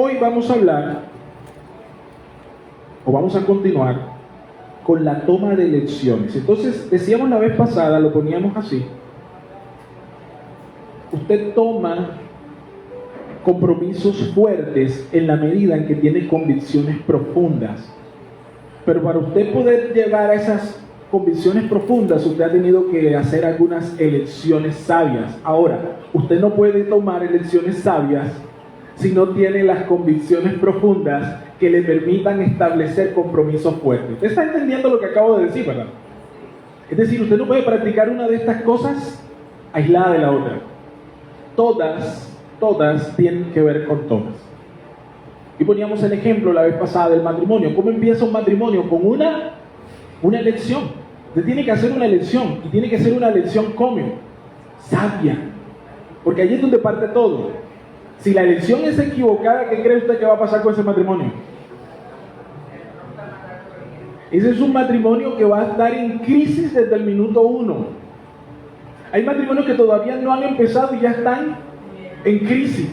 Hoy vamos a hablar, o vamos a continuar, con la toma de elecciones. Entonces, decíamos la vez pasada, lo poníamos así. Usted toma compromisos fuertes en la medida en que tiene convicciones profundas. Pero para usted poder llegar a esas convicciones profundas, usted ha tenido que hacer algunas elecciones sabias. Ahora, usted no puede tomar elecciones sabias si no tiene las convicciones profundas que le permitan establecer compromisos fuertes. Usted está entendiendo lo que acabo de decir, ¿verdad? Es decir, usted no puede practicar una de estas cosas aislada de la otra. Todas tienen que ver con todas. Y poníamos el ejemplo la vez pasada del matrimonio. ¿Cómo empieza un matrimonio? Con una elección. Usted tiene que hacer una elección, y tiene que ser una elección ¿cómo? Sabia. Porque allí es donde parte todo. Si la elección es equivocada, ¿qué cree usted que va a pasar con ese matrimonio? Ese es un matrimonio que va a estar en crisis desde el minuto 1. Hay matrimonios que todavía no han empezado y ya están en crisis.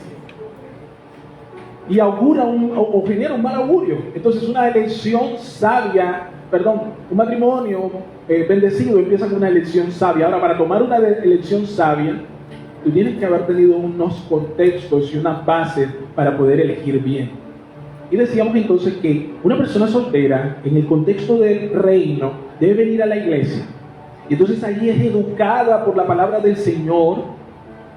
Y genera un mal augurio. Entonces una elección sabia, un matrimonio bendecido empieza con una elección sabia. Ahora, para tomar una elección sabia, tú tienes que haber tenido unos contextos y unas bases para poder elegir bien. Y decíamos entonces que una persona soltera, en el contexto del reino, debe venir a la iglesia. Y entonces allí es educada por la palabra del Señor.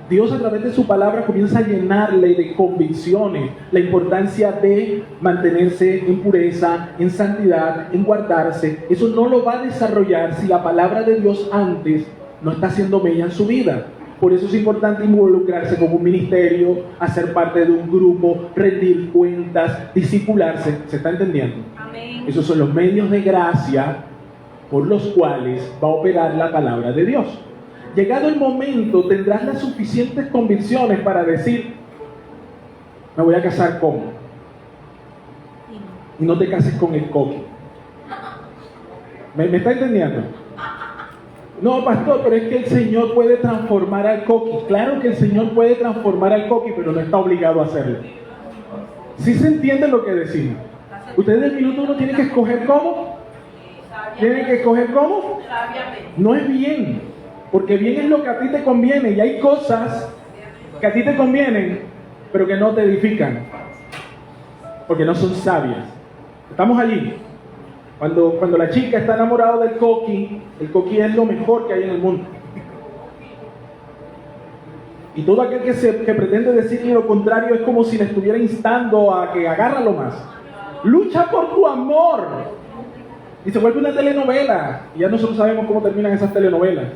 Dios a través de su palabra comienza a llenarle de convicciones la importancia de mantenerse en pureza, en santidad, en guardarse. Eso no lo va a desarrollar si la palabra de Dios antes no está haciendo mella en su vida. Por eso es importante involucrarse con un ministerio, hacer parte de un grupo, rendir cuentas, discipularse. ¿Se está entendiendo? Amén. Esos son los medios de gracia por los cuales va a operar la palabra de Dios. Llegado el momento, tendrás las suficientes convicciones para decir: me voy a casar con. Y no te cases con el coqui. ¿Me está entendiendo? No, pastor, pero es que el Señor puede transformar al coqui. Claro que el Señor puede transformar al coqui, pero no está obligado a hacerlo. ¿Sí se entiende lo que decimos? Ustedes del minuto 1 tienen que escoger cómo. ¿Tienen que escoger cómo? No es bien, porque bien es lo que a ti te conviene, y hay cosas que a ti te convienen, pero que no te edifican, porque no son sabias. Estamos allí. Cuando la chica está enamorada del coqui, el coqui es lo mejor que hay en el mundo. Y todo aquel que pretende decirle lo contrario es como si le estuviera instando a que agárralo más. Lucha por tu amor. Y se vuelve una telenovela. Y ya nosotros sabemos cómo terminan esas telenovelas.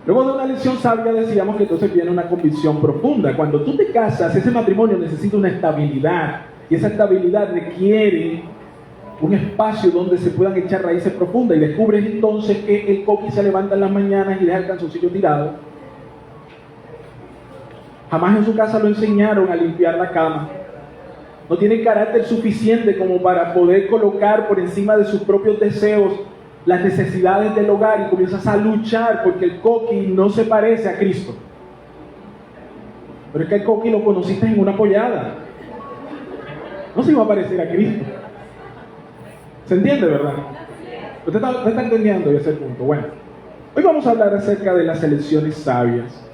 Luego de una elección sabia decíamos que entonces viene una convicción profunda. Cuando tú te casas, ese matrimonio necesita una estabilidad. Y esa estabilidad requiere un espacio donde se puedan echar raíces profundas. Y descubres entonces que el coqui se levanta en las mañanas y deja el calzoncillo tirado. Jamás en su casa lo enseñaron a limpiar la cama. No tiene carácter suficiente como para poder colocar por encima de sus propios deseos las necesidades del hogar, y comienzas a luchar porque el coqui no se parece a Cristo. Pero es que el coqui lo conociste en una pollada. No se iba a parecer a Cristo. ¿Se entiende, verdad? Usted está entendiendo ese punto. Bueno, hoy vamos a hablar acerca de las elecciones sabias.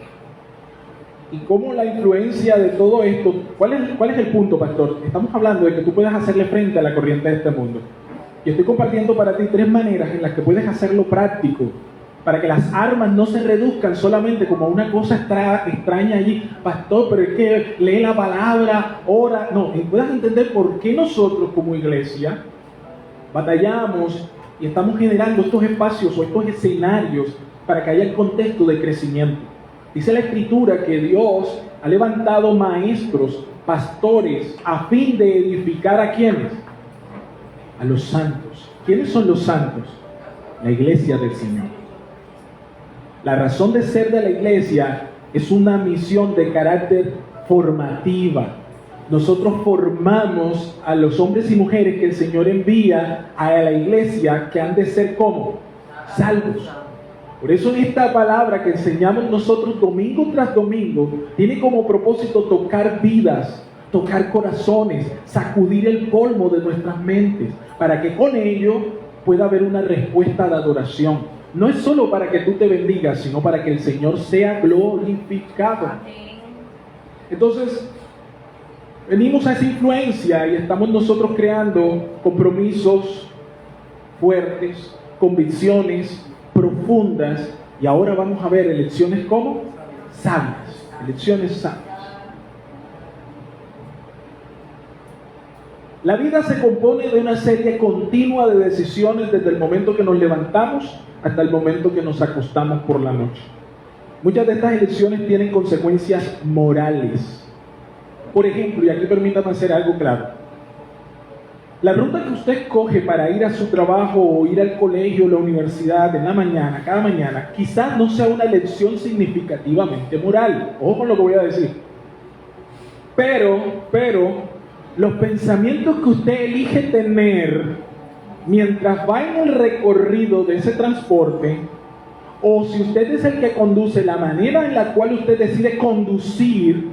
Y cómo la influencia de todo esto. ¿Cuál es el punto, pastor? Estamos hablando de que tú puedas hacerle frente a la corriente de este mundo. Y estoy compartiendo para ti 3 maneras en las que puedes hacerlo práctico, para que las armas no se reduzcan solamente como una cosa extraña allí. Pastor, pero es que lee la palabra, ora. No, y puedas entender por qué nosotros como iglesia batallamos y estamos generando estos espacios o estos escenarios para que haya el contexto de crecimiento. Dice la Escritura que Dios ha levantado maestros, pastores, a fin de edificar ¿a quiénes? A los santos. ¿Quiénes son los santos? La iglesia del Señor. La razón de ser de la iglesia es una misión de carácter formativa. Nosotros formamos a los hombres y mujeres que el Señor envía a la iglesia, que han de ser ¿cómo? Salvos. Por eso esta palabra que enseñamos nosotros domingo tras domingo tiene como propósito tocar vidas, tocar corazones, sacudir el polvo de nuestras mentes, para que con ello pueda haber una respuesta de adoración. No es solo para que tú te bendigas, sino para que el Señor sea glorificado. Entonces, venimos a esa influencia y estamos nosotros creando compromisos fuertes, convicciones profundas, y ahora vamos a ver elecciones como sabias, elecciones sabias. La vida se compone de una serie continua de decisiones desde el momento que nos levantamos hasta el momento que nos acostamos por la noche. Muchas de estas elecciones tienen consecuencias morales. Por ejemplo, y aquí permítame hacer algo claro. La ruta que usted escoge para ir a su trabajo o ir al colegio o la universidad en la mañana, cada mañana, quizás no sea una elección significativamente moral. Ojo con lo que voy a decir. Pero los pensamientos que usted elige tener mientras va en el recorrido de ese transporte, o si usted es el que conduce, la manera en la cual usted decide conducir,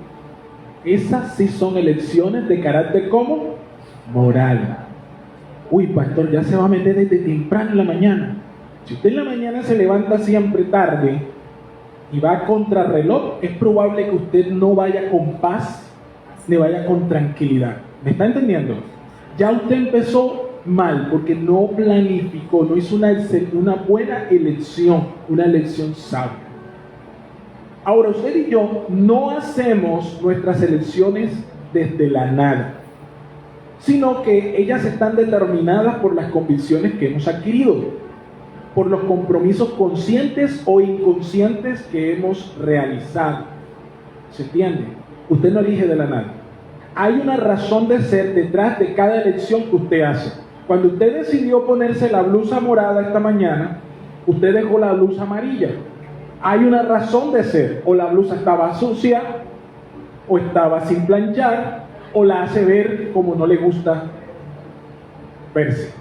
esas sí son elecciones de carácter ¿cómo? Moral. Uy, pastor, ya se va a meter desde temprano en la mañana. Si usted en la mañana se levanta siempre tarde y va a contrarreloj, es probable que usted no vaya con paz, ni vaya con tranquilidad. ¿Me está entendiendo? Ya usted empezó mal porque no planificó, no hizo una buena elección, una elección sabia. Ahora, usted y yo no hacemos nuestras elecciones desde la nada, sino que ellas están determinadas por las convicciones que hemos adquirido, por los compromisos conscientes o inconscientes que hemos realizado. ¿Se entiende? Usted no elige de la nada. Hay una razón de ser detrás de cada elección que usted hace. Cuando usted decidió ponerse la blusa morada esta mañana, usted dejó la blusa amarilla. Hay una razón de ser. O la blusa estaba sucia, o estaba sin planchar, o la hace ver como no le gusta verse.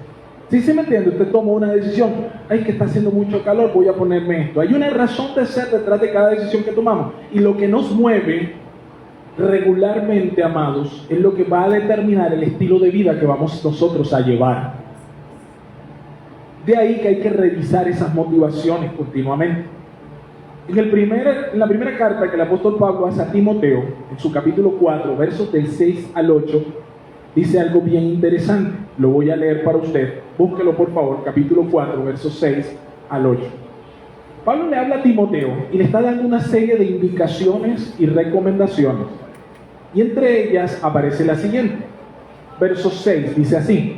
¿Sí se me entiende? Usted tomó una decisión. Ay, que está haciendo mucho calor, voy a ponerme esto. Hay una razón de ser detrás de cada decisión que tomamos. Y lo que nos mueve regularmente, amados, es lo que va a determinar el estilo de vida que vamos nosotros a llevar. De ahí que hay que revisar esas motivaciones continuamente. En la primera carta que el apóstol Pablo hace a Timoteo, en su capítulo 4, versos del 6 al 8, dice algo bien interesante. Lo voy a leer para usted. Búsquelo por favor, capítulo 4, versos 6 al 8. Pablo le habla a Timoteo y le está dando una serie de indicaciones y recomendaciones. Y entre ellas aparece la siguiente. Verso 6 dice así: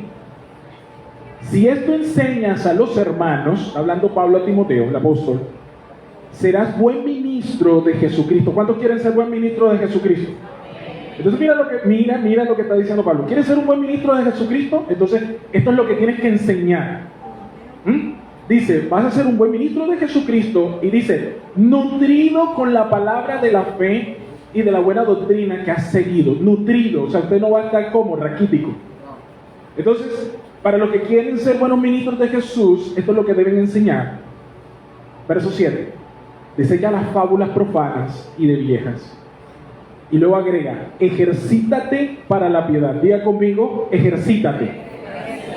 si esto enseñas a los hermanos, hablando Pablo a Timoteo, el apóstol, serás buen ministro de Jesucristo. ¿Cuántos quieren ser buen ministro de Jesucristo? Entonces mira lo que está diciendo Pablo. ¿Quieres ser un buen ministro de Jesucristo? Entonces esto es lo que tienes que enseñar. Dice, vas a ser un buen ministro de Jesucristo, y dice, nutrido con la palabra de la fe y de la buena doctrina que has seguido. Nutrido, o sea, usted no va a estar como raquítico. Entonces, para los que quieren ser buenos ministros de Jesús, esto es lo que deben enseñar. Verso 7. Desea las fábulas profanas y de viejas. Y luego agrega, ejercítate para la piedad. Diga conmigo, ejercítate.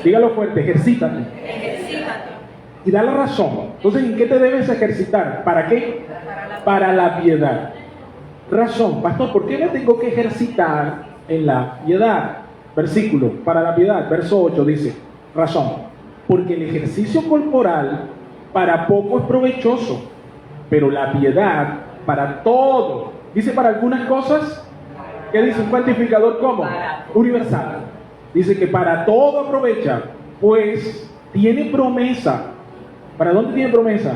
Dígalo fuerte, ejercítate. Y da la razón. Entonces, ¿en qué te debes ejercitar? ¿Para qué? Para la piedad. Razón, pastor, ¿por qué me tengo que ejercitar en la piedad? Versículo, para la piedad, verso 8 dice, razón, porque el ejercicio corporal para poco es provechoso, pero la piedad para todo. Dice para algunas cosas, ¿qué dice un cuantificador como? Universal. Dice que para todo aprovecha, pues tiene promesa. ¿Para dónde tiene promesa?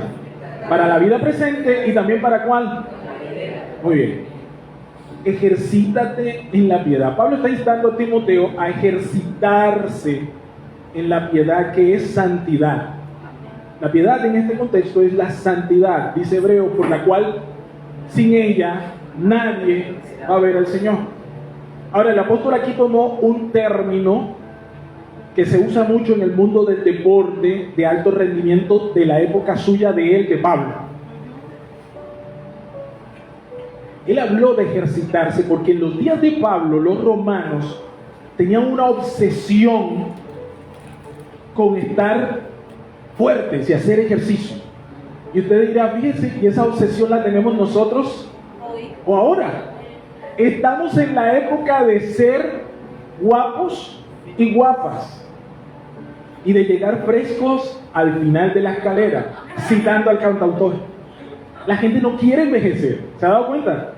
Para la vida presente y también para ¿cuál? Muy bien. Ejercítate en la piedad. Pablo está instando a Timoteo a ejercitarse en la piedad, que es santidad. La piedad en este contexto es la santidad, dice Hebreo, por la cual sin ella nadie va a ver al Señor. Ahora, el apóstol aquí tomó un término que se usa mucho en el mundo del deporte de alto rendimiento de la época suya de él, de Pablo. Él habló de ejercitarse porque en los días de Pablo los romanos tenían una obsesión con estar fuertes y hacer ejercicio. Y usted dirá, fíjese, ¿y esa obsesión la tenemos nosotros hoy o ahora? Estamos en la época de ser guapos y guapas y de llegar frescos al final de la escalera, citando al cantautor. La gente no quiere envejecer, ¿se ha dado cuenta?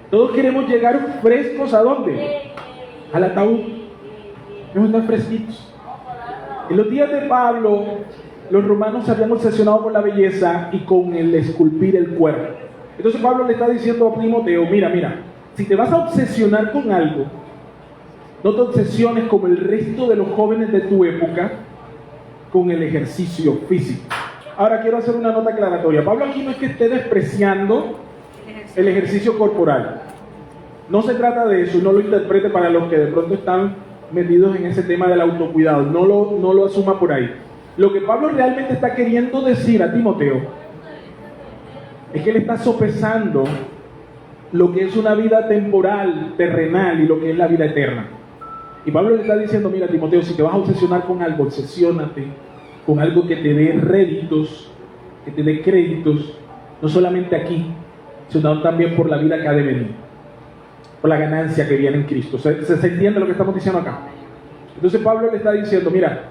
Todos queremos llegar frescos, ¿a dónde? Al ataúd. Queremos estar fresquitos. En los días de Pablo, los romanos se habían obsesionado con la belleza y con el esculpir el cuerpo. Entonces Pablo le está diciendo a Timoteo, mira, si te vas a obsesionar con algo, no te obsesiones como el resto de los jóvenes de tu época con el ejercicio físico. Ahora quiero hacer una nota aclaratoria. Pablo aquí no es que esté despreciando el ejercicio corporal. No se trata de eso, no lo interprete para los que de pronto están metidos en ese tema del autocuidado. No lo asuma por ahí. Lo que Pablo realmente está queriendo decir a Timoteo es que él está sopesando lo que es una vida temporal, terrenal, y lo que es la vida eterna. Y Pablo le está diciendo, mira Timoteo, si te vas a obsesionar con algo, obsesiónate con algo que te dé réditos, que te dé créditos, no solamente aquí, sino también por la vida que ha de venir, por la ganancia que viene en Cristo. ¿Se entiende lo que estamos diciendo acá? Entonces Pablo le está diciendo, mira,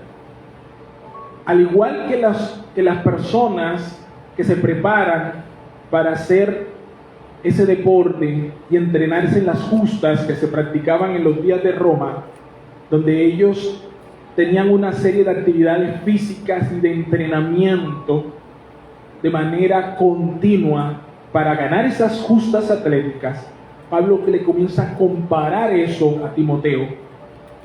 al igual que las personas que se preparan para hacer ese deporte y entrenarse en las justas que se practicaban en los días de Roma, donde ellos tenían una serie de actividades físicas y de entrenamiento de manera continua para ganar esas justas atléticas, Pablo le comienza a comparar eso a Timoteo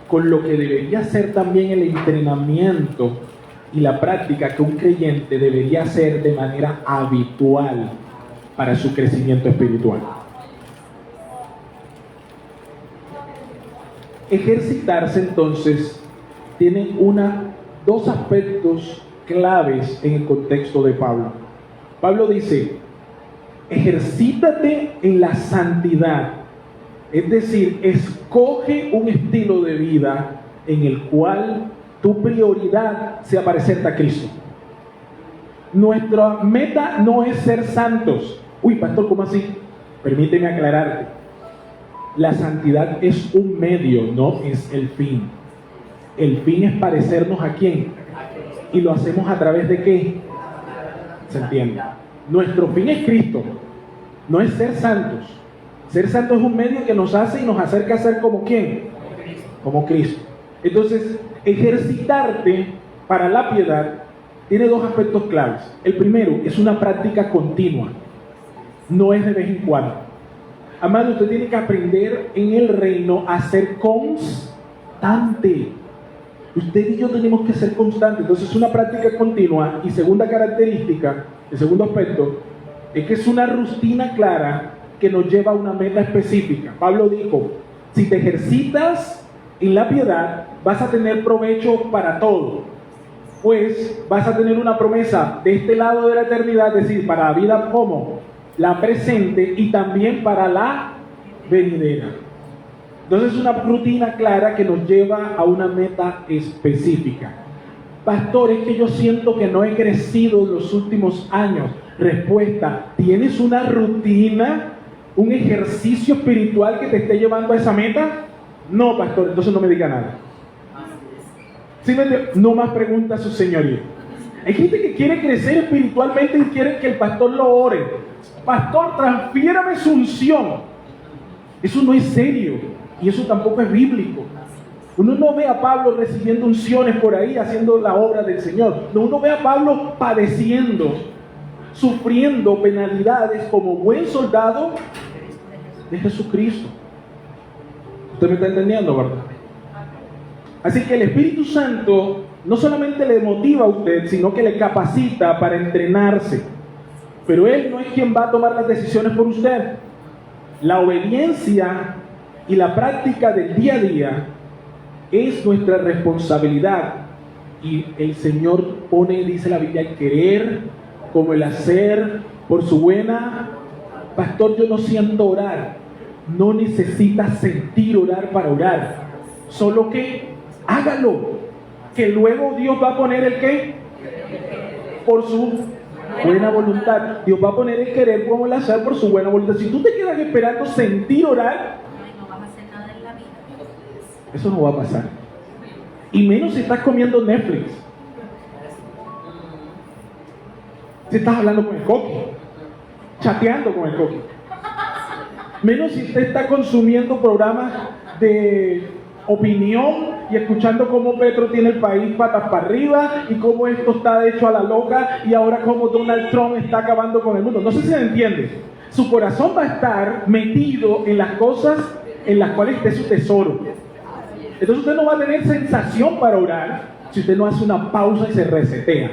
con lo que debería ser también el entrenamiento y la práctica que un creyente debería hacer de manera habitual para su crecimiento espiritual. Ejercitarse entonces tiene dos aspectos claves en el contexto de Pablo. Pablo dice, ejercítate en la santidad, es decir, escoge un estilo de vida en el cual tu prioridad sea parecerte a Cristo. Nuestra meta no es ser santos. Uy, pastor, ¿cómo así? Permíteme aclararte. La santidad es un medio, no es el fin. El fin es parecernos a ¿quién? Y lo hacemos a través de ¿qué? ¿Se entiende? Nuestro fin es Cristo, no es ser santos. Ser santos es un medio que nos hace y nos acerca a ser como ¿quién? Como Cristo. Entonces, ejercitarte para la piedad tiene dos aspectos claves. El primero es una práctica continua, no es de vez en cuando. Amado, usted tiene que aprender en el reino a ser constante. Usted y yo tenemos que ser constantes. Entonces es una práctica continua. Y segunda característica, el segundo aspecto, es que es una rutina clara que nos lleva a una meta específica. Pablo dijo, si te ejercitas en la piedad, vas a tener provecho para todo. Pues vas a tener una promesa de este lado de la eternidad, es decir, para la vida como la presente y también para la venidera. Entonces es una rutina clara que nos lleva a una meta específica. Pastor, es que yo siento que no he crecido en los últimos años. Respuesta, ¿tienes una rutina, un ejercicio espiritual que te esté llevando a esa meta? No, pastor, entonces no me diga nada. ¿Sí? No más preguntas a su señoría. Hay gente que quiere crecer espiritualmente y quiere que el pastor lo ore. Pastor, transfiérame su unción. Eso no es serio y eso tampoco es bíblico. Uno no ve a Pablo recibiendo unciones por ahí, haciendo la obra del Señor. No, uno ve a Pablo padeciendo, sufriendo penalidades como buen soldado de Jesucristo. ¿Usted me está entendiendo, verdad? Así que el Espíritu Santo no solamente le motiva a usted, sino que le capacita para entrenarse. Pero Él no es quien va a tomar las decisiones por usted. La obediencia y la práctica del día a día es nuestra responsabilidad. Y el Señor pone, dice la Biblia, el querer como el hacer por su buena pastor, yo no siento orar. No necesitas sentir orar para orar. Solo que hágalo. Que luego Dios va a poner el qué. Por su buena voluntad. Dios va a poner el querer como el hacer por su buena voluntad. Si tú te quedas esperando sentir orar, no vas a hacer nada en la vida. eso no va a pasar. Y menos si estás comiendo Netflix. Si estás hablando con el coqui, chateando con el coqui. Menos si usted está consumiendo programas de opinión y escuchando cómo Petro tiene el país patas para arriba y cómo esto está hecho a la loca y ahora cómo Donald Trump está acabando con el mundo. No sé si se entiende. Su corazón va a estar metido en las cosas en las cuales esté su tesoro. Entonces usted no va a tener sensación para orar si usted no hace una pausa y se resetea.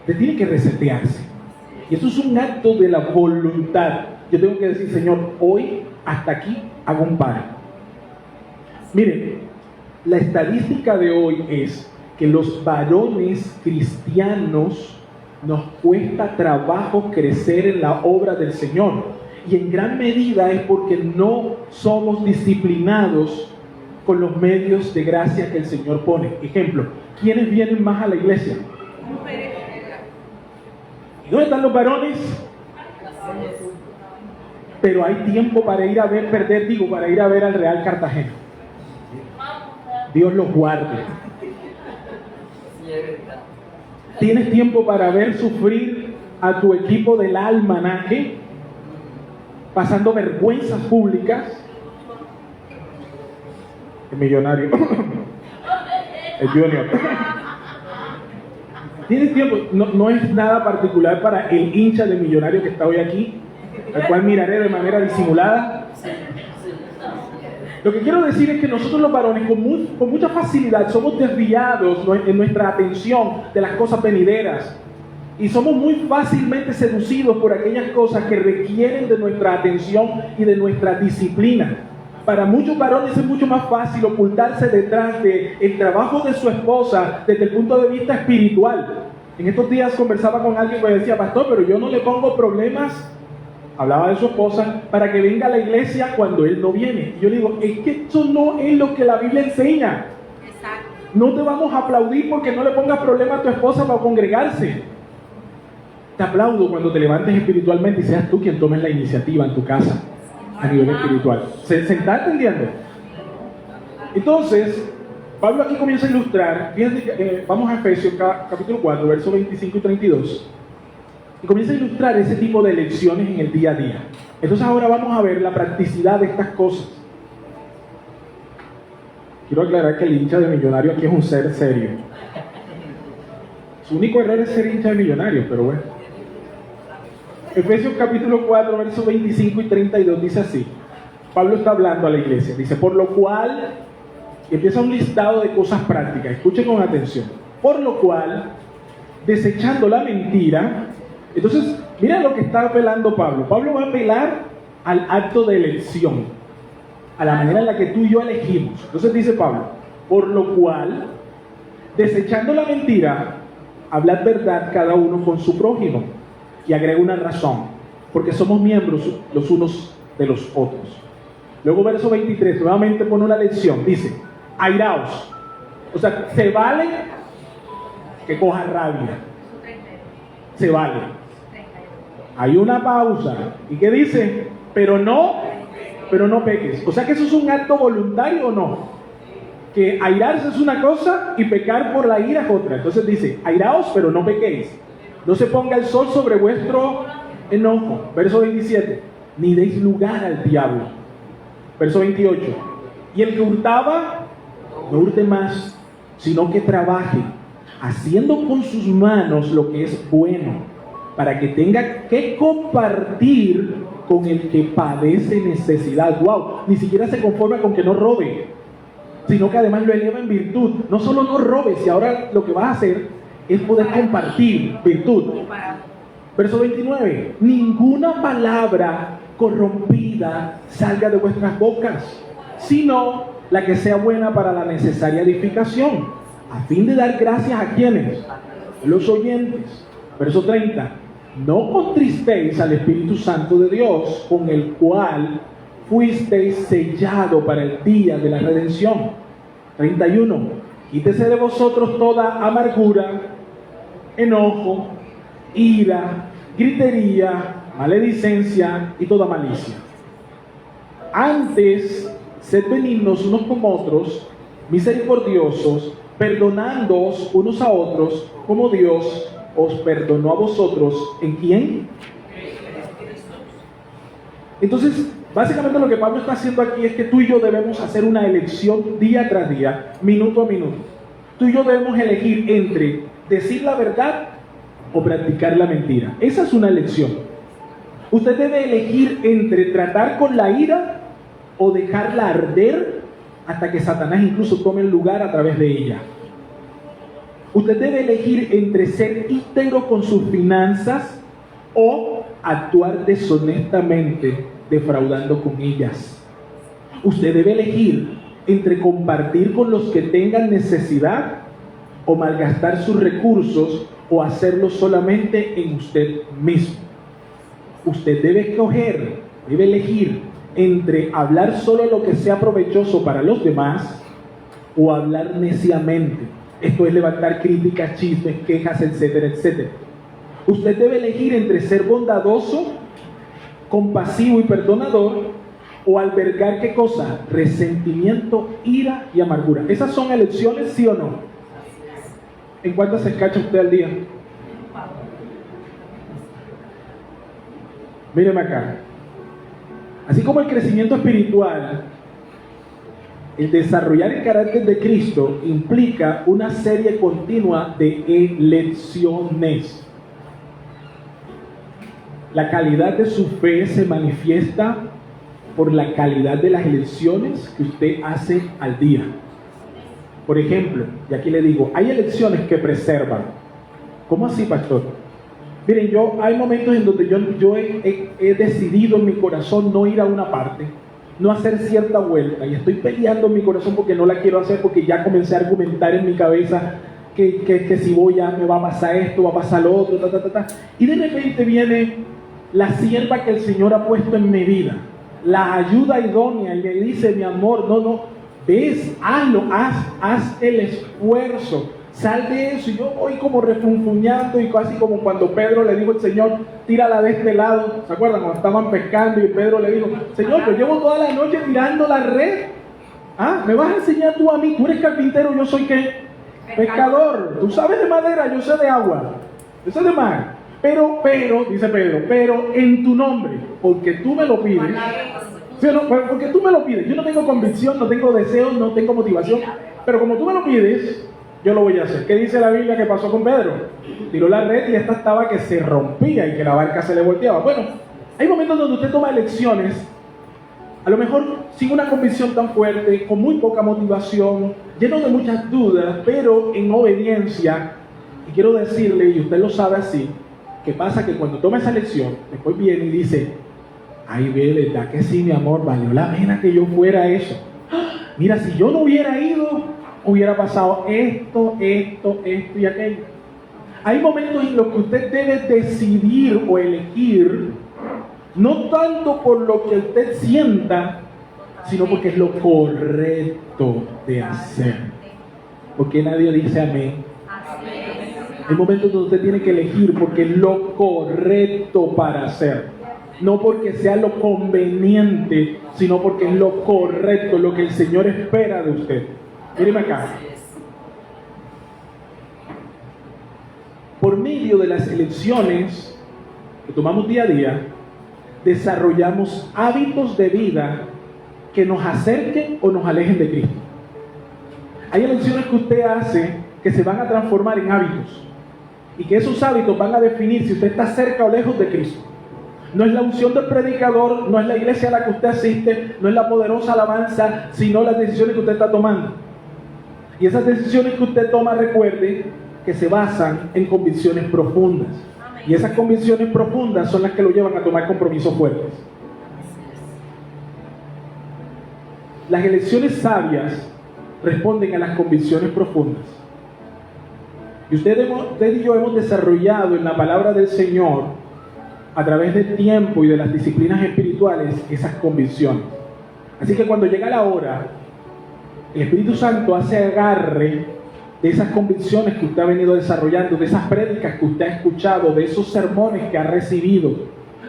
Usted tiene que resetearse. Y eso es un acto de la voluntad. Yo tengo que decir, Señor, hoy hasta aquí hago un paro. Miren, la estadística de hoy es que los varones cristianos nos cuesta trabajo crecer en la obra del Señor. Y en gran medida es porque no somos disciplinados con los medios de gracia que el Señor pone. Ejemplo, ¿quiénes vienen más a la iglesia? ¿Y dónde están los varones? Pero hay tiempo para ir a ver, para ir a ver al Real Cartagena. Dios los guarde. ¿Tienes tiempo para ver sufrir a tu equipo del almanaque, pasando vergüenzas públicas? El millonario, el junior. ¿Tienes tiempo? No es nada particular para el hincha de Millonario que está hoy aquí, al cual miraré de manera disimulada. Lo que quiero decir es que nosotros los varones con mucha facilidad somos desviados en nuestra atención de las cosas venideras y somos muy fácilmente seducidos por aquellas cosas que requieren de nuestra atención y de nuestra disciplina. Para muchos varones es mucho más fácil ocultarse detrás del trabajo de su esposa desde el punto de vista espiritual. En estos días conversaba con alguien que me decía, pastor, pero yo no le pongo problemas, hablaba de su esposa, para que venga a la iglesia cuando él no viene. Y yo le digo, es que eso no es lo que la Biblia enseña. Exacto. No te vamos a aplaudir porque no le pongas problema a tu esposa para congregarse. Te aplaudo cuando te levantes espiritualmente y seas tú quien tomes la iniciativa en tu casa a nivel espiritual. ¿Se está entendiendo? Entonces, Pablo aquí comienza a ilustrar, fíjense, vamos a Efesios capítulo 4, versos 25 y 32, y comienza a ilustrar ese tipo de lecciones en el día a día. Entonces ahora vamos a ver la practicidad de estas cosas. Quiero aclarar que el hincha de Millonario aquí es un ser serio. Su único error es ser hincha de Millonario, pero bueno. Efesios capítulo 4, versos 25 y 32 dice así. Pablo está hablando a la iglesia. Dice, por lo cual, y empieza un listado de cosas prácticas. Escuchen con atención. Por lo cual, desechando la mentira. Entonces, mira lo que está apelando Pablo. Pablo va a apelar al acto de elección, a la manera en la que tú y yo elegimos. Entonces dice Pablo, por lo cual, desechando la mentira, hablad verdad cada uno con su prójimo. Y agrega una razón, porque somos miembros los unos de los otros. Luego verso 23, nuevamente pone una lección, dice, airaos. O sea, se vale que coja rabia. Se vale. Hay una pausa. ¿Y qué dice? Pero no peques. O sea que eso es un acto voluntario o no. Que airarse es una cosa y pecar por la ira es otra. Entonces dice, airaos, pero no pequéis. No se ponga el sol sobre vuestro enojo. Verso 27. Ni deis lugar al diablo. Verso 28. Y el que hurtaba, no hurte más, sino que trabaje, haciendo con sus manos lo que es bueno, para que tenga que compartir con el que padece necesidad. ¡Wow! Ni siquiera se conforma con que no robe, sino que además lo eleva en virtud. No solo no robes, y ahora lo que vas a hacer es poder compartir virtud. Verso 29. Ninguna palabra corrompida salga de vuestras bocas, sino la que sea buena para la necesaria edificación, a fin de dar gracias a quienes, los oyentes. Verso 30. no contristéis al Espíritu Santo de Dios, con el cual fuisteis sellado para el día de la redención. 31. Quítese de vosotros toda amargura, enojo, ira, gritería, maledicencia y toda malicia. Antes, sed benignos unos con otros, misericordiosos, perdonándoos unos a otros, como Dios os perdonó a vosotros. ¿En quién? Entonces, básicamente lo que Pablo está haciendo aquí es que tú y yo debemos hacer una elección día tras día, minuto a minuto. Tú y yo debemos elegir entre decir la verdad o practicar la mentira. Esa es una elección. Usted debe elegir entre tratar con la ira o dejarla arder hasta que Satanás incluso tome el lugar a través de ella. Usted debe elegir entre ser íntegro con sus finanzas o actuar deshonestamente, defraudando con ellas. Usted debe elegir entre compartir con los que tengan necesidad o malgastar sus recursos o hacerlo solamente en usted mismo. Usted debe escoger, debe elegir entre hablar solo lo que sea provechoso para los demás o hablar neciamente. Esto es levantar críticas, chismes, quejas, etcétera, etcétera. Usted debe elegir entre ser bondadoso, compasivo y perdonador o albergar ¿qué cosa? Resentimiento, ira y amargura. ¿Esas son elecciones, sí o no? ¿En cuántas se escacha usted al día? Míreme acá. Así como el crecimiento espiritual, el desarrollar el carácter de Cristo implica una serie continua de elecciones. La calidad de su fe se manifiesta por la calidad de las elecciones que usted hace al día. Por ejemplo, y aquí le digo, hay elecciones que preservan. ¿Cómo así, pastor? Miren, hay momentos en donde yo he decidido en mi corazón no ir a una parte, no hacer cierta vuelta, y estoy peleando en mi corazón porque no la quiero hacer, porque ya comencé a argumentar en mi cabeza que si voy ya me va a pasar esto, va a pasar lo otro, y de repente viene la sierva que el Señor ha puesto en mi vida, la ayuda idónea, y me dice, mi amor, no, ves, hazlo, haz el esfuerzo, sal de eso. Y yo voy como refunfuñando y casi como cuando Pedro le dijo al Señor, tírala de este lado. ¿Se acuerdan? Cuando estaban pescando y Pedro le dijo, Señor, pues llevo toda la noche tirando la red. ¿Me vas a enseñar tú a mí? Tú eres carpintero, yo soy ¿qué? Pescador. Tú sabes de madera, yo sé de agua. Yo sé de mar. Pero, dice Pedro, pero en tu nombre, porque tú me lo pides. ¿Sí o no? Porque tú me lo pides. Yo no tengo convicción, no tengo deseo, no tengo motivación. Pero como tú me lo pides, yo lo voy a hacer. ¿Qué dice la Biblia que pasó con Pedro? Tiró la red y esta estaba que se rompía y que la barca se le volteaba. Bueno, hay momentos donde usted toma elecciones, a lo mejor sin una convicción tan fuerte, con muy poca motivación, lleno de muchas dudas, pero en obediencia. Y quiero decirle, y usted lo sabe así, que pasa que cuando toma esa elección, después viene y dice, ay, ve, ¿verdad que sí, mi amor? Valió la pena que yo fuera a eso. Mira, si yo no hubiera ido, hubiera pasado esto y aquello. Hay momentos en los que usted debe decidir o elegir, no tanto por lo que usted sienta, sino porque es lo correcto de hacer. Porque nadie dice amén. Hay momentos donde usted tiene que elegir porque es lo correcto para hacer. No porque sea lo conveniente, sino porque es lo correcto, lo que el Señor espera de usted. Míreme acá. Por medio de las elecciones que tomamos día a día, desarrollamos hábitos de vida que nos acerquen o nos alejen de Cristo. Hay elecciones que usted hace que se van a transformar en hábitos y que esos hábitos van a definir si usted está cerca o lejos de Cristo. No es la unción del predicador, no es la iglesia a la que usted asiste, no es la poderosa alabanza, sino las decisiones que usted está tomando. Y esas decisiones que usted toma, recuerde que se basan en convicciones profundas. Y esas convicciones profundas son las que lo llevan a tomar compromisos fuertes. Las elecciones sabias responden a las convicciones profundas. Y usted y yo hemos desarrollado en la palabra del Señor a través del tiempo y de las disciplinas espirituales esas convicciones. Así que cuando llega la hora, el Espíritu Santo hace agarre de esas convicciones que usted ha venido desarrollando, de esas prédicas que usted ha escuchado, de esos sermones que ha recibido,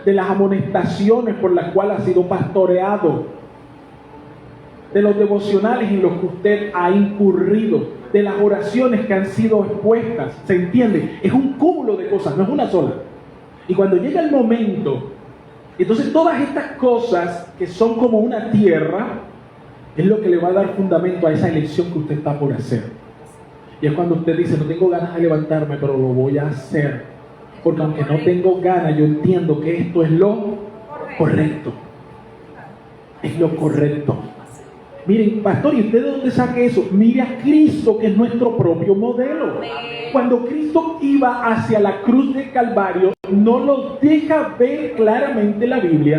de las amonestaciones por las cuales ha sido pastoreado, de los devocionales en los que usted ha incurrido, de las oraciones que han sido expuestas. ¿Se entiende? Es un cúmulo de cosas, no es una sola. Y cuando llega el momento, entonces todas estas cosas que son como una tierra, es lo que le va a dar fundamento a esa elección que usted está por hacer. Y es cuando usted dice, no tengo ganas de levantarme, pero lo voy a hacer. Porque aunque no tengo ganas, yo entiendo que esto es lo correcto. Es lo correcto. Miren, pastor, ¿y usted de dónde saca eso? Mire a Cristo, que es nuestro propio modelo. Cuando Cristo iba hacia la cruz del Calvario, no nos deja ver claramente la Biblia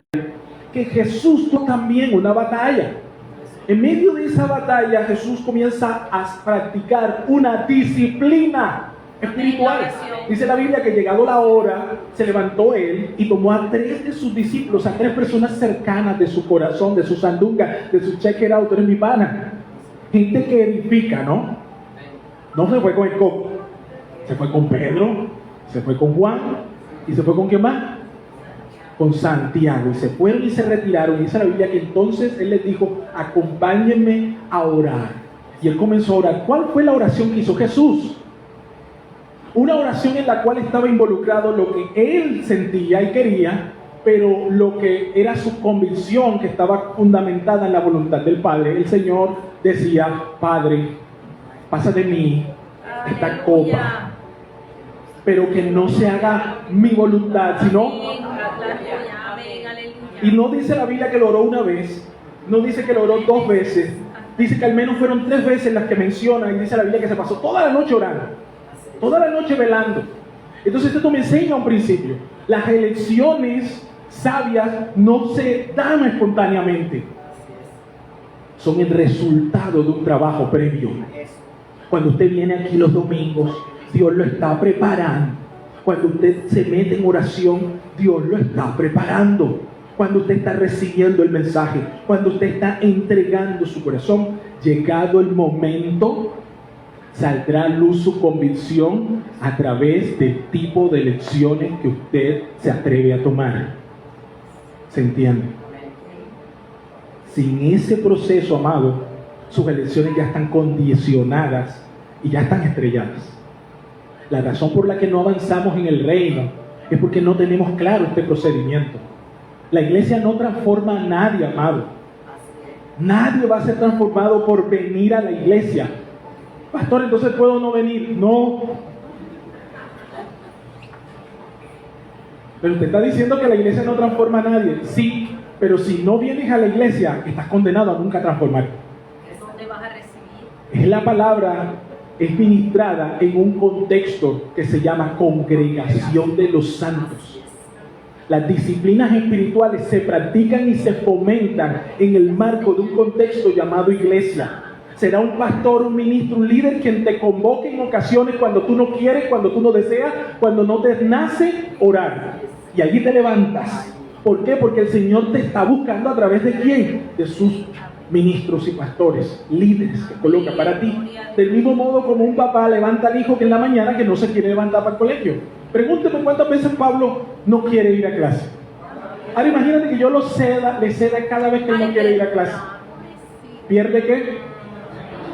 que Jesús tuvo también una batalla. En medio de esa batalla, Jesús comienza a practicar una disciplina espiritual. Dice la Biblia que llegado la hora, se levantó él y tomó a 3 de sus discípulos, a 3 personas cercanas de su corazón, de su sandunga, de su check it out, eres mi pana. Gente que edifica, ¿no? No se fue con el coco, se fue con Pedro, se fue con Juan y se fue con ¿quién más? Con Santiago. Y se fueron y se retiraron. Y dice la Biblia que entonces él les dijo, acompáñenme a orar. Y él comenzó a orar. ¿Cuál fue la oración que hizo Jesús? Una oración en la cual estaba involucrado lo que él sentía y quería, pero lo que era su convicción, que estaba fundamentada en la voluntad del Padre. El Señor decía, Padre, pasa de mí esta copa, pero que no se haga mi voluntad, sino... Y no dice la Biblia que lo oró una vez, no dice que lo oró 2 veces, dice que al menos fueron 3 veces las que menciona, y dice la Biblia que se pasó toda la noche orando, toda la noche velando. Entonces esto me enseña un principio: las elecciones sabias no se dan espontáneamente, son el resultado de un trabajo previo. Cuando usted viene aquí los domingos, Dios lo está preparando. Cuando usted se mete en oración, Dios lo está preparando. Cuando usted está recibiendo el mensaje, cuando usted está entregando su corazón, llegado el momento, saldrá a luz su convicción a través del tipo de elecciones que usted se atreve a tomar. ¿Se entiende? Sin ese proceso, amado, sus elecciones ya están condicionadas y ya están estrelladas. La razón por la que no avanzamos en el reino es porque no tenemos claro este procedimiento. La iglesia no transforma a nadie, amado. Nadie va a ser transformado por venir a la iglesia. Pastor, entonces ¿puedo no venir? No. Pero usted está diciendo que la iglesia no transforma a nadie. Sí, pero si no vienes a la iglesia, estás condenado a nunca transformar. ¿Dónde vas a recibir? Es la palabra, es ministrada en un contexto que se llama congregación de los santos. Las disciplinas espirituales se practican y se fomentan en el marco de un contexto llamado iglesia. Será un pastor, un ministro, un líder quien te convoque en ocasiones cuando tú no quieres, cuando tú no deseas, cuando no te nace orar. Y allí te levantas. ¿Por qué? Porque el Señor te está buscando a través de ¿quién? De sus ministros y pastores, líderes que coloca para ti. Del mismo modo como un papá levanta al hijo que en la mañana que no se quiere levantar para el colegio. Pregúnteme cuántas veces Pablo no quiere ir a clase. Ahora imagínate que yo le ceda cada vez que él no quiere ir a clase. ¿Pierde qué?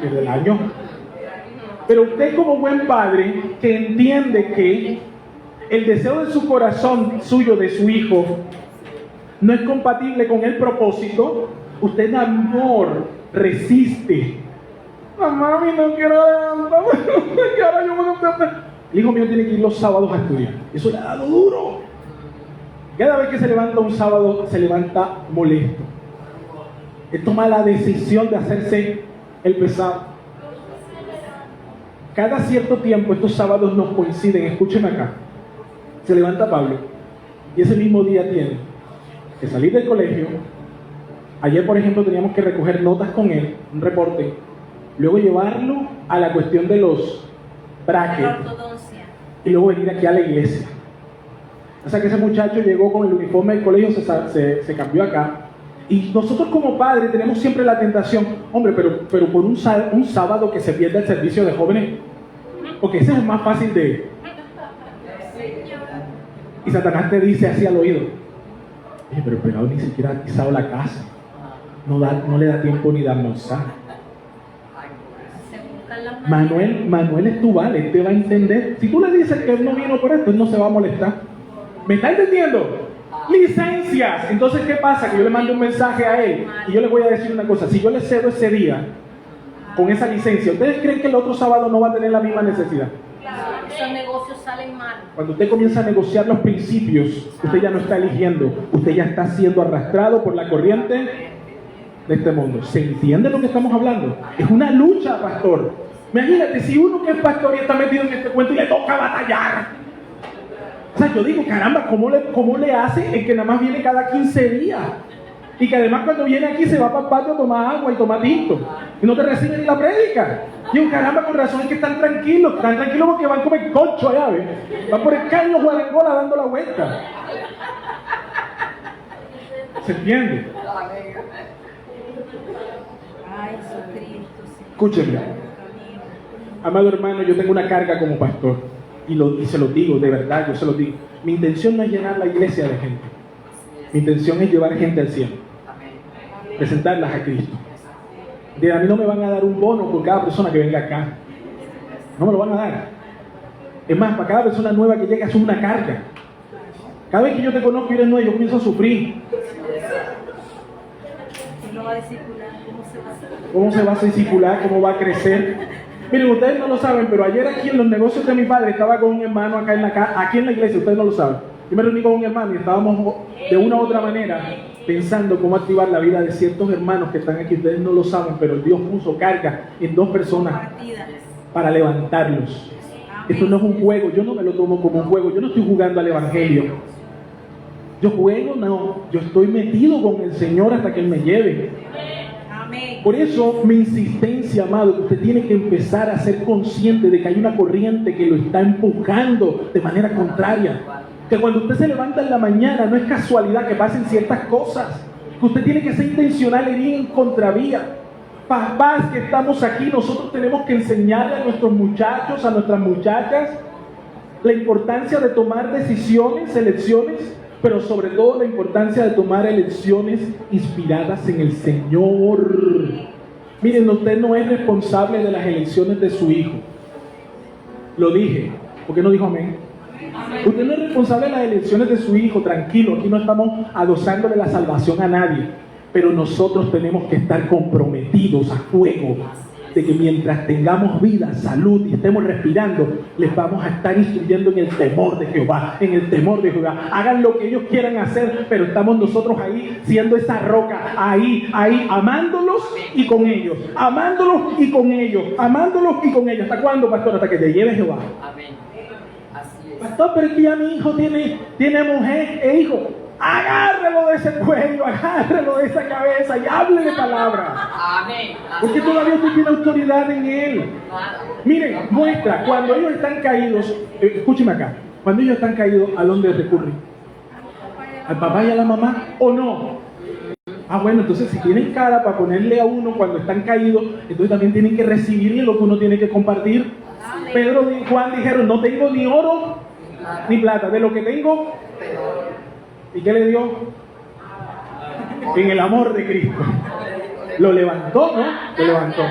Pierde el año. Pero usted como buen padre que entiende que el deseo de su corazón suyo, de su hijo, no es compatible con el propósito, usted en amor resiste. Mamá, no quiero levantarme, que ahora yo me levanto. El hijo mío tiene que ir los sábados a estudiar. Eso le ha dado duro. Cada vez que se levanta un sábado, se levanta molesto. Él toma la decisión de hacerse el pesado. Cada cierto tiempo, estos sábados nos coinciden. Escúcheme acá. Se levanta Pablo y ese mismo día tiene que salir del colegio. Ayer, por ejemplo, teníamos que recoger notas con él, un reporte. Luego llevarlo a la cuestión de los brackets. Y luego venir aquí a la iglesia. O sea que ese muchacho llegó con el uniforme del colegio, se cambió acá. Y nosotros como padres tenemos siempre la tentación, hombre, pero por un sábado que se pierda el servicio de jóvenes, porque ese es el más fácil de... Y Satanás te dice así al oído, oye, pero el pelado ni siquiera ha pisado la casa, no le da tiempo ni de almorzar. Manuel es tu vale, él te va a entender. Si tú le dices que él no vino por esto, él no se va a molestar. ¿Me está entendiendo? Licencias. Entonces, ¿qué pasa? Que yo le mando un mensaje a él y yo le voy a decir una cosa. Si yo le cedo ese día con esa licencia, ¿ustedes creen que el otro sábado no va a tener la misma necesidad? Esos negocios salen mal. Cuando usted comienza a negociar los principios, usted ya no está eligiendo, usted ya está siendo arrastrado por la corriente de este mundo. ¿Se entiende lo que estamos hablando? Es una lucha, pastor. Imagínate, si uno que es pastor y está metido en este cuento y le toca batallar. O sea, yo digo, caramba, ¿cómo le hace el que nada más viene cada 15 días? Y que además cuando viene aquí se va para el patio a tomar agua y tomar tinto. Y no te recibe ni la prédica. Y un caramba, con razón es que están tranquilos porque van como el concho allá, ¿ves? Van por el caño Guarangola dando la vuelta. ¿Se entiende? Ay, Jesucristo. Escúcheme. Amado hermano, yo tengo una carga como pastor. Y se lo digo, de verdad, yo se lo digo. Mi intención no es llenar la iglesia de gente. Mi intención es llevar gente al cielo. Presentarlas a Cristo. A mí no me van a dar un bono por cada persona que venga acá. No me lo van a dar. Es más, para cada persona nueva que llega es una carga. Cada vez que yo te conozco y eres nuevo, yo comienzo a sufrir. ¿Cómo va a discipular? ¿Cómo se va a discipular? ¿Cómo va a crecer? Miren, ustedes no lo saben, pero ayer aquí en los negocios de mi padre estaba con un hermano acá aquí en la iglesia, ustedes no lo saben. Yo me reuní con un hermano y estábamos de una u otra manera pensando cómo activar la vida de ciertos hermanos que están aquí. Ustedes no lo saben, pero Dios puso carga en 2 personas para levantarlos. Esto no es un juego, yo no me lo tomo como un juego, yo no estoy jugando al evangelio. Yo juego, no, yo estoy metido con el Señor hasta que Él me lleve. Por eso mi insistencia, amado, que usted tiene que empezar a ser consciente de que hay una corriente que lo está empujando de manera contraria. Que cuando usted se levanta en la mañana no es casualidad que pasen ciertas cosas. Que usted tiene que ser intencional en ir en contravía. Papás que estamos aquí, nosotros tenemos que enseñarle a nuestros muchachos, a nuestras muchachas, la importancia de tomar decisiones, elecciones, pero sobre todo la importancia de tomar elecciones inspiradas en el Señor. Miren, usted no es responsable de las elecciones de su hijo. Lo dije. ¿Por qué no dijo amén? Usted no es responsable de las elecciones de su hijo. Tranquilo, aquí no estamos adosándole la salvación a nadie. Pero nosotros tenemos que estar comprometidos a fuego de que mientras tengamos vida, salud y estemos respirando, les vamos a estar instruyendo en el temor de Jehová, en el temor de Jehová. Hagan lo que ellos quieran hacer, pero estamos nosotros ahí, siendo esa roca, ahí, amándolos y con ellos, amándolos y con ellos, amándolos y con ellos. ¿Hasta cuándo, pastor? Hasta que te lleve Jehová. Amén. Así es. Pastor, pero es que ya mi hijo tiene mujer e hijo. Agárrelo de ese cuello, agárrelo de esa cabeza y háblele palabra. Amén. Porque todavía usted tiene autoridad en él. Miren, muestra, cuando ellos están caídos, escúcheme acá, cuando ellos están caídos, ¿a dónde recurren? ¿Al papá y a la mamá o no? Ah, bueno, entonces si tienen cara para ponerle a uno cuando están caídos, entonces también tienen que recibirle lo que uno tiene que compartir. Pedro y Juan dijeron, no tengo ni oro ni plata, de lo que tengo. ¿Y qué le dio? En el amor de Cristo. Lo levantó, ¿no? Lo levantó.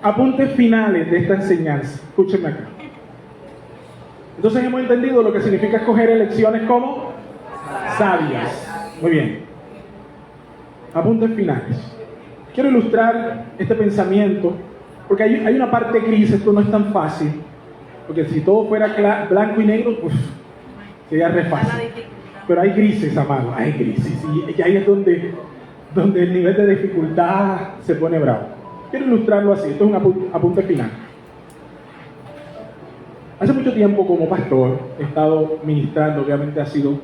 Apuntes finales de esta enseñanza. Escúchenme acá. Entonces hemos entendido lo que significa escoger elecciones como sabias. Muy bien. Apuntes finales. Quiero ilustrar este pensamiento porque hay una parte gris. Esto no es tan fácil. Porque si todo fuera blanco y negro, pues sería re fácil. Pero hay grises, amado, hay grises. Y ahí es donde el nivel de dificultad se pone bravo. Quiero ilustrarlo así. Esto es un apunte final. Hace mucho tiempo como pastor he estado ministrando, obviamente ha sido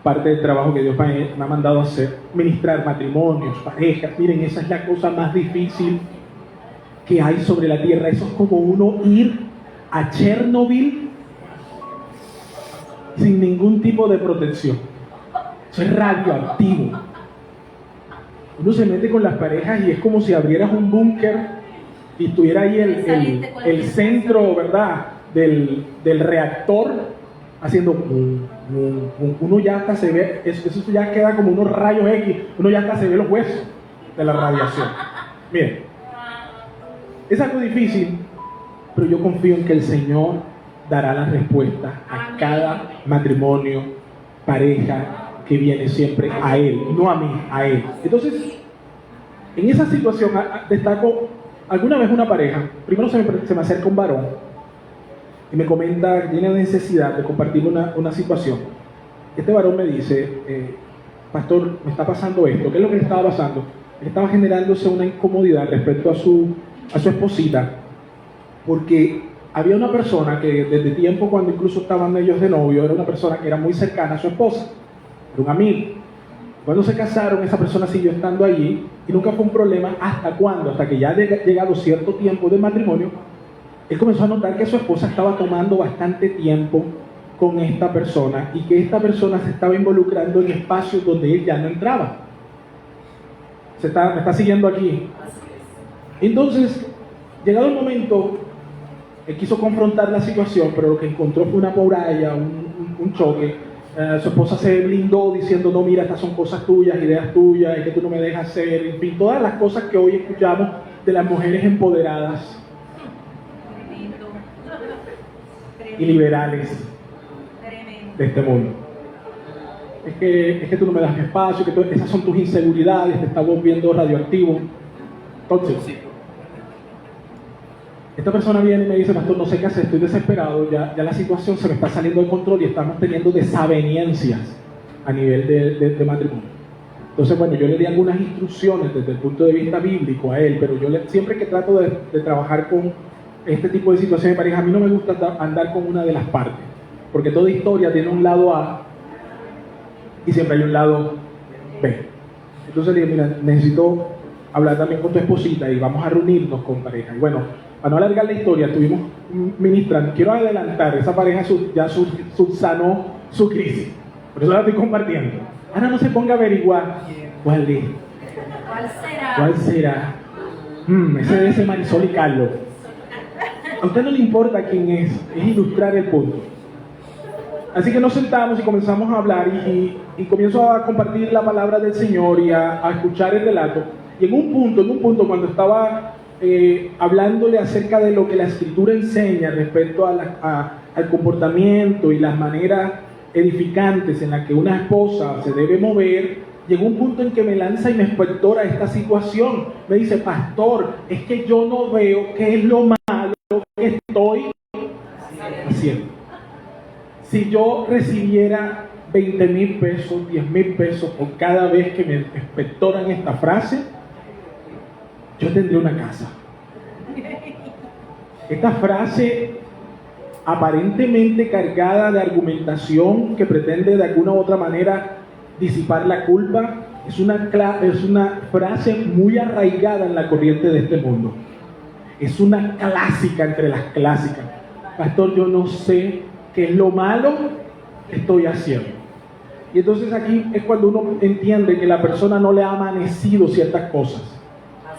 parte del trabajo que Dios me ha mandado a hacer, ministrar matrimonios, parejas. Miren, esa es la cosa más difícil que hay sobre la tierra. Eso es como uno ir a Chernobyl sin ningún tipo de protección. Eso es radioactivo. Uno se mete con las parejas y es como si abrieras un búnker y estuviera ahí el centro, ¿verdad?, del reactor haciendo uno ya hasta se ve, eso ya queda como unos rayos X, uno ya hasta se ve los huesos de la radiación. Miren, es algo difícil, pero yo confío en que el Señor dará la respuesta a cada matrimonio, pareja que viene siempre a Él, no a mí, a Él. Entonces, en esa situación destaco alguna vez una pareja, primero se me acerca un varón y me comenta que tiene necesidad de compartir una situación. Este varón me dice, pastor, me está pasando esto. ¿Qué es lo que le estaba pasando? Le estaba generándose una incomodidad respecto a su esposita, porque había una persona que desde tiempo, cuando incluso estaban ellos de novio, era una persona que era muy cercana a su esposa, era un amigo. Cuando se casaron, esa persona siguió estando allí y nunca fue un problema. ¿Hasta cuándo? Hasta que ya llegado cierto tiempo de matrimonio, él comenzó a notar que su esposa estaba tomando bastante tiempo con esta persona y que esta persona se estaba involucrando en espacios donde él ya no entraba. Me está siguiendo aquí. Entonces, llegado el momento, él quiso confrontar la situación, pero lo que encontró fue una muralla, un choque. Su esposa se blindó diciendo, no, mira, estas son cosas tuyas, ideas tuyas, y que tú no me dejas hacer, en fin, todas las cosas que hoy escuchamos de las mujeres empoderadas y liberales de este mundo. Es que tú no me das mi espacio, que esas son tus inseguridades, te estás volviendo radioactivo. Entonces, esta persona viene y me dice, pastor, no sé qué hacer, estoy desesperado, ya la situación se me está saliendo de control y estamos teniendo desavenencias a nivel de matrimonio. Entonces, bueno, yo le di algunas instrucciones desde el punto de vista bíblico a él, pero siempre que trato de trabajar con este tipo de situaciones de pareja, a mí no me gusta andar con una de las partes, porque toda historia tiene un lado A y siempre hay un lado B. Entonces le dije, mira, necesito hablar también con tu esposita y vamos a reunirnos con pareja. Y bueno, para no alargar la historia, estuvimos ministrando. Quiero adelantar, esa pareja ya subsanó su crisis. Por eso la estoy compartiendo. Ahora no se ponga a averiguar cuál es. ¿Cuál será? Ese debe ser Marisol y Carlos. A usted no le importa quién es ilustrar el punto. Así que nos sentamos y comenzamos a hablar y comienzo a compartir la palabra del Señor y a escuchar el relato. Y en un punto cuando estaba hablándole acerca de lo que la Escritura enseña respecto al comportamiento y las maneras edificantes en las que una esposa se debe mover, llegó un punto en que me lanza y me expertora esta situación. Me dice, pastor, es que yo no veo qué es lo malo que estoy haciendo. Si yo recibiera 20,000 pesos, 10,000 pesos por cada vez que me expertoran esta frase, yo tendría una casa. Esta frase aparentemente cargada de argumentación que pretende de alguna u otra manera disipar la culpa, es una frase muy arraigada en la corriente de este mundo. Es una clásica entre las clásicas. Pastor, yo no sé qué es lo malo que estoy haciendo. Y entonces aquí es cuando uno entiende que la persona no le ha amanecido ciertas cosas.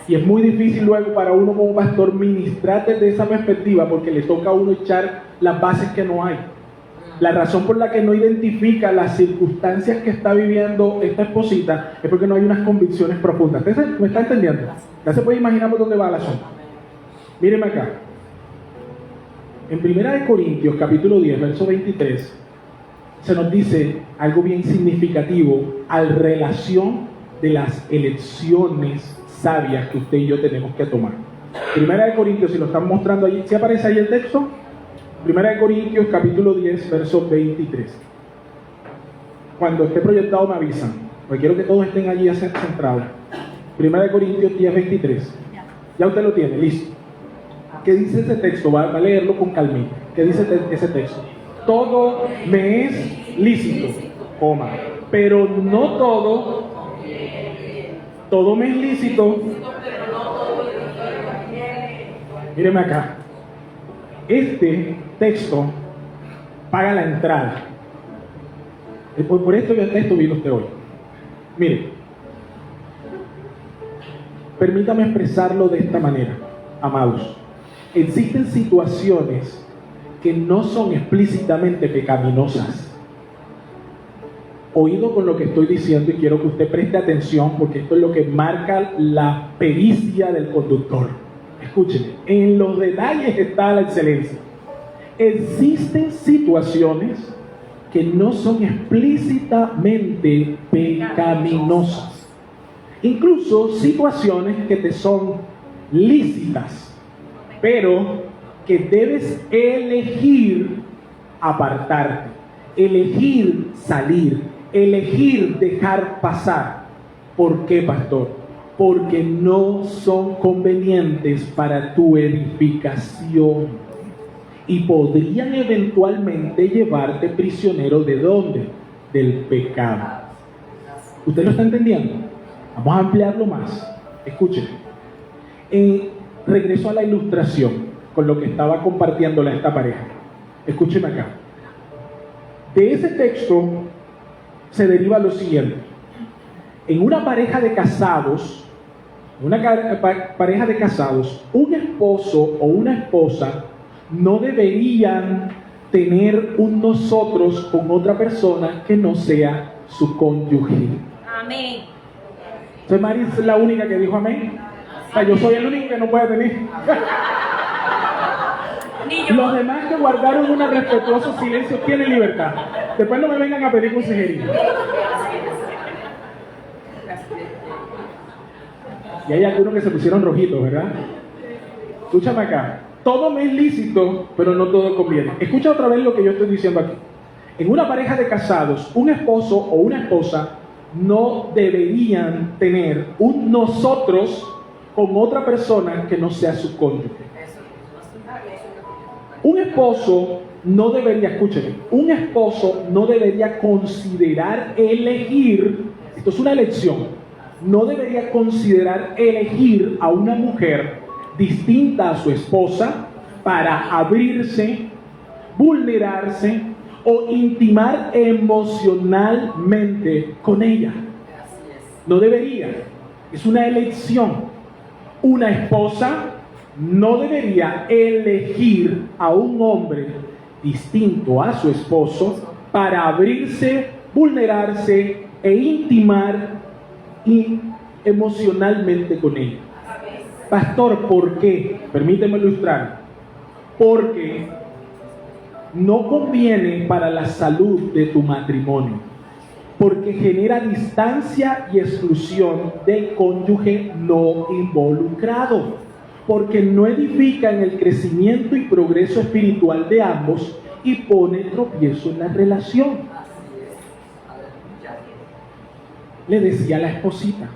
Y es muy difícil luego para uno como pastor ministrar desde esa perspectiva, porque le toca a uno echar las bases que no hay. La razón por la que no identifica las circunstancias que está viviendo esta esposita es porque no hay unas convicciones profundas. ¿Usted me está entendiendo? Ya se puede imaginar por dónde va el asunto. Mírenme acá. En 1 Corintios capítulo 10, verso 23, se nos dice algo bien significativo al relación de las elecciones sabias que usted y yo tenemos que tomar. 1 Corintios, si lo están mostrando allí, ¿sí aparece ahí el texto? 1 Corintios capítulo 10, verso 23. Cuando esté proyectado me avisan, porque quiero que todos estén allí centrados. 1 Corintios 10, 23. Ya usted lo tiene, listo. ¿Qué dice ese texto? Va a leerlo con calmita. ¿Qué dice ese texto? Todo me es lícito, coma, pero no todo me es lícito. Míreme acá. Este texto paga la entrada. Por esto vino usted hoy. Mire, permítame expresarlo de esta manera, amados. Existen situaciones que no son explícitamente pecaminosas. Oído con lo que estoy diciendo y quiero que usted preste atención porque esto es lo que marca la pericia del conductor. Escúcheme, en los detalles está la excelencia. Existen situaciones que no son explícitamente pecaminosas. Incluso situaciones que te son lícitas, pero que debes elegir apartarte, elegir salir, elegir dejar pasar. ¿Por qué, pastor? Porque no son convenientes para tu edificación y podrían eventualmente llevarte prisionero ¿de dónde? Del pecado. ¿Usted lo está entendiendo? Vamos a ampliarlo más. Escúcheme. Regreso a la ilustración con lo que estaba compartiéndole a esta pareja. Escúcheme acá. De ese texto se deriva lo siguiente. En una pareja de casados, un esposo o una esposa no deberían tener un nosotros con otra persona que no sea su cónyuge. Amén. Entonces Mari es la única que dijo amén. O sea, yo soy el único que no puede tener. Ni yo. Los demás que guardaron un respetuoso silencio tienen libertad. Después no me vengan a pedir consejería. Y hay algunos que se pusieron rojitos, ¿verdad? Escúchame acá. Todo me es lícito, pero no todo conviene. Escucha otra vez lo que yo estoy diciendo aquí. En una pareja de casados, un esposo o una esposa no deberían tener un nosotros con otra persona que no sea su cónyuge. Un esposo no debería, escúcheme, un esposo no debería considerar elegir, esto es una elección, no debería considerar elegir a una mujer distinta a su esposa para abrirse, vulnerarse o intimar emocionalmente con ella. No debería, es una elección. Una esposa no debería elegir a un hombre distinto a su esposo para abrirse, vulnerarse e intimar emocionalmente con ella. Pastor, ¿por qué? Permíteme ilustrar. Porque no conviene para la salud de tu matrimonio. Porque genera distancia y exclusión del cónyuge no involucrado. Porque no edifica en el crecimiento y progreso espiritual de ambos y pone tropiezo en la relación. Le decía a la esposita: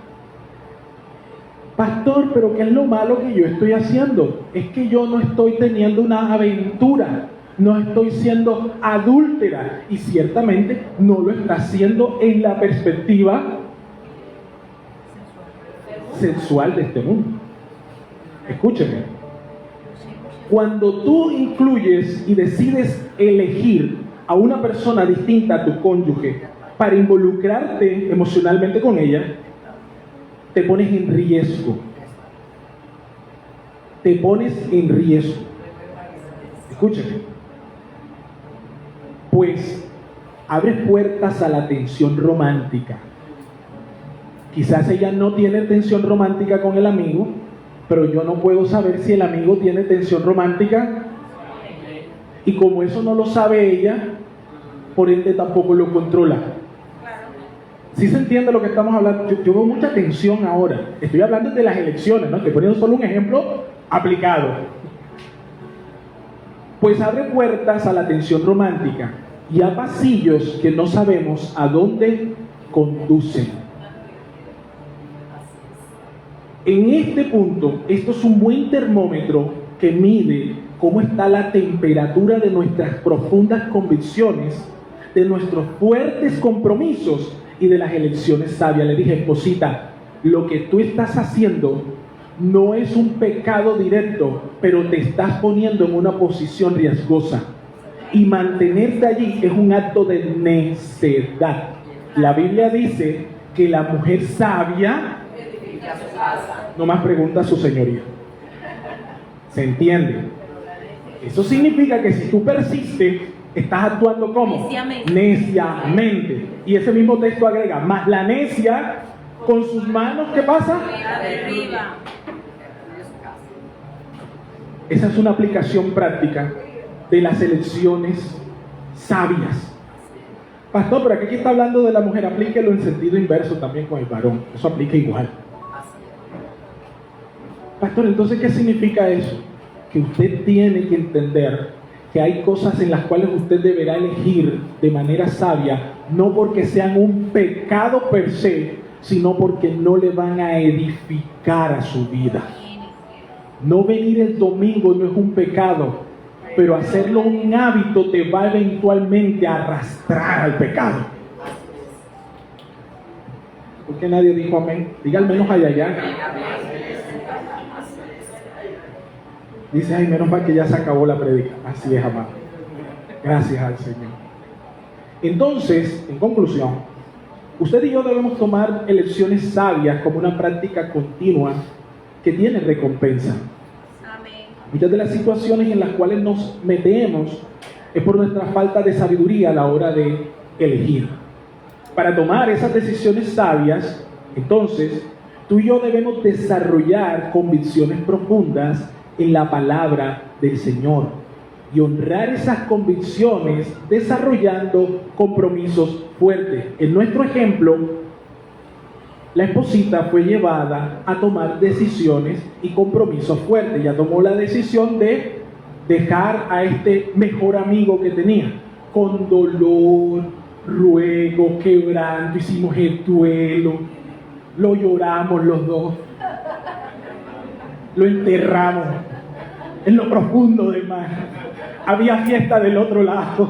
pastor, pero ¿qué es lo malo que yo estoy haciendo? Es que yo no estoy teniendo una aventura, no estoy siendo adúltera y ciertamente no lo está haciendo en la perspectiva sensual de este mundo. Escúcheme, cuando tú incluyes y decides elegir a una persona distinta a tu cónyuge para involucrarte emocionalmente con ella, te pones en riesgo. Te pones en riesgo. Escúchame. Pues abre puertas a la tensión romántica. Quizás ella no tiene tensión romántica con el amigo, pero yo no puedo saber si el amigo tiene tensión romántica. Y como eso no lo sabe ella, por ende tampoco lo controla. ¿Sí se entiende lo que estamos hablando? Yo veo mucha tensión ahora. Estoy hablando de las elecciones, ¿no? Estoy poniendo solo un ejemplo aplicado. Pues abre puertas a la tensión romántica y a pasillos que no sabemos a dónde conducen. En este punto, esto es un buen termómetro que mide cómo está la temperatura de nuestras profundas convicciones, de nuestros fuertes compromisos y de las elecciones sabias. Le dije: esposita, lo que tú estás haciendo no es un pecado directo, pero te estás poniendo en una posición riesgosa. Y mantenerte allí es un acto de necedad. La Biblia dice que la mujer sabia edifica su casa. no más pregunta a su señoría. ¿Se entiende? Eso significa que si tú persistes, estás actuando como Neciamente. neciamente. Y ese mismo texto agrega, más la necia con sus manos, ¿qué pasa? La derriba. Destruye su casa. Esa es una aplicación práctica de las elecciones sabias. Pastor, pero aquí está hablando de la mujer, aplíquelo en sentido inverso también con el varón. Eso aplica igual. Así Pastor, entonces, ¿qué significa eso? Que usted tiene que entender que hay cosas en las cuales usted deberá elegir de manera sabia, no porque sean un pecado per se, sino porque no le van a edificar a su vida. No venir el domingo no es un pecado, pero hacerlo un hábito te va eventualmente a arrastrar al pecado. ¿Por qué nadie dijo amén? Diga al menos allá. Dice, ay, menos mal que ya se acabó la predica. Así es, amado. Gracias al Señor. Entonces, en conclusión, usted y yo debemos tomar elecciones sabias como una práctica continua que tiene recompensa. Amén. Muchas de las situaciones en las cuales nos metemos es por nuestra falta de sabiduría a la hora de elegir. Para tomar esas decisiones sabias, entonces, tú y yo debemos desarrollar convicciones profundas en la palabra del Señor y honrar esas convicciones desarrollando compromisos fuertes. En nuestro ejemplo, la esposita fue llevada a tomar decisiones y compromisos fuertes. Ella tomó la decisión de dejar a este mejor amigo que tenía. Con dolor, ruego, quebranto, hicimos el duelo, lo lloramos los dos, lo enterramos en lo profundo del mar. Había fiesta del otro lado.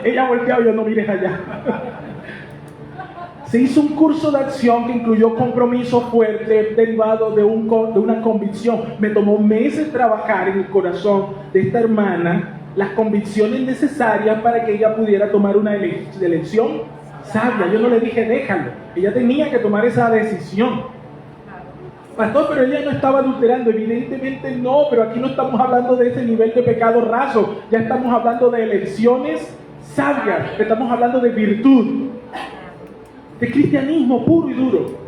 Ella volteaba y yo, no mires allá. Se hizo un curso de acción que incluyó compromiso fuerte derivado de una convicción. Me tomó meses trabajar en el corazón de esta hermana las convicciones necesarias para que ella pudiera tomar una elección sabia. Yo no le dije déjalo, ella tenía que tomar esa decisión. Pastor, pero ella no estaba adulterando. Evidentemente no, pero aquí no estamos hablando de ese nivel de pecado raso. Ya estamos hablando de elecciones sabias, estamos hablando de virtud, de cristianismo puro y duro.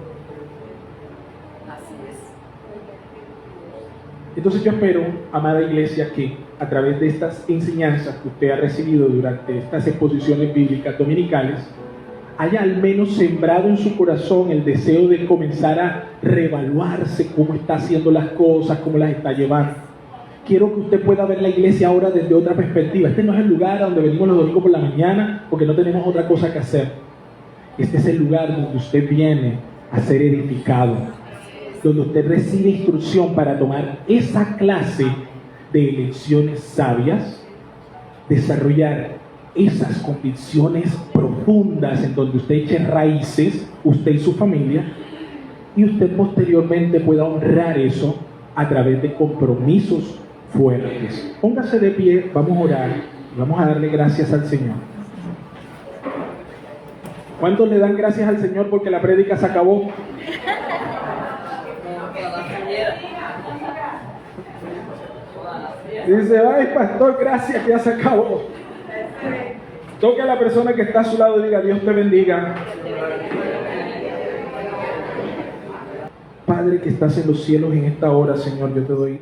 Así es. Entonces yo espero, amada iglesia, que a través de estas enseñanzas que usted ha recibido durante estas exposiciones bíblicas dominicales, haya al menos sembrado en su corazón el deseo de comenzar a reevaluarse cómo está haciendo las cosas, cómo las está llevando. Quiero que usted pueda ver la iglesia ahora desde otra perspectiva. Este no es el lugar a donde venimos los domingos por la mañana porque no tenemos otra cosa que hacer. Este es el lugar donde usted viene a ser edificado, donde usted recibe instrucción para tomar esa clase de elecciones sabias, desarrollar esas convicciones profundas en donde usted eche raíces, usted y su familia, y usted posteriormente pueda honrar eso a través de compromisos fuertes. Póngase de pie, vamos a orar, vamos a darle gracias al Señor. ¿Cuántos le dan gracias al Señor porque la prédica se acabó? Dice, ay pastor, gracias que ya se acabó. Toque a la persona que está a su lado y diga, Dios te bendiga. Padre que estás en los cielos en esta hora, Señor, yo te doy